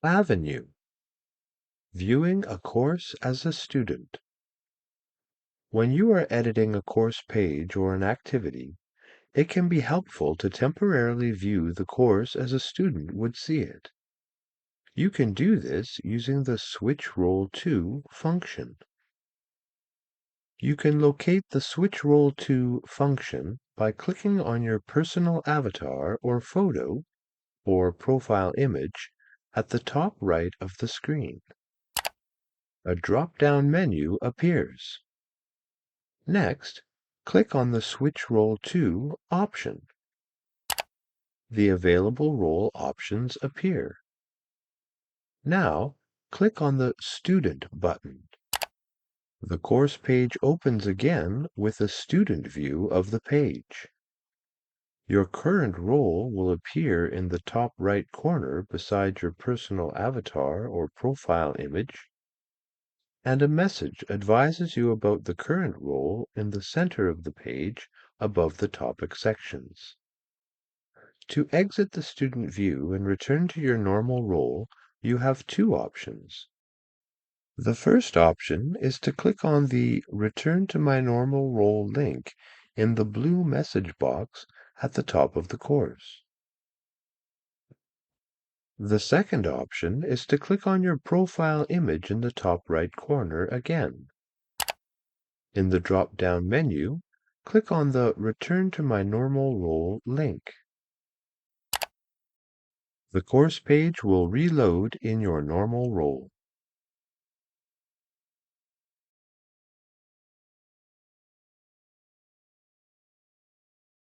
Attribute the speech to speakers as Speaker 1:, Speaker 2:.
Speaker 1: Avenue. Viewing a course as a student. When you are editing a course page or an activity, it can be helpful to temporarily view the course as a student would see it. You can do this using the Switch Role To function. You can locate the Switch Role To function by clicking on your personal avatar or photo or profile image at the top right of the screen. A drop-down menu appears. Next, click on the Switch Role To option. The available role options appear. Now, click on the Student button. The course page opens again with a student view of the page. Your current role will appear in the top right corner beside your personal avatar or profile image, and a message advises you about the current role in the center of the page above the topic sections. To exit the student view and return to your normal role, you have two options. The first option is to click on the Return to my normal role link in the blue message box at the top of the course. The second option is to click on your profile image in the top right corner again. In the drop-down menu, click on the Return to my normal role link. The course page will reload in your normal role.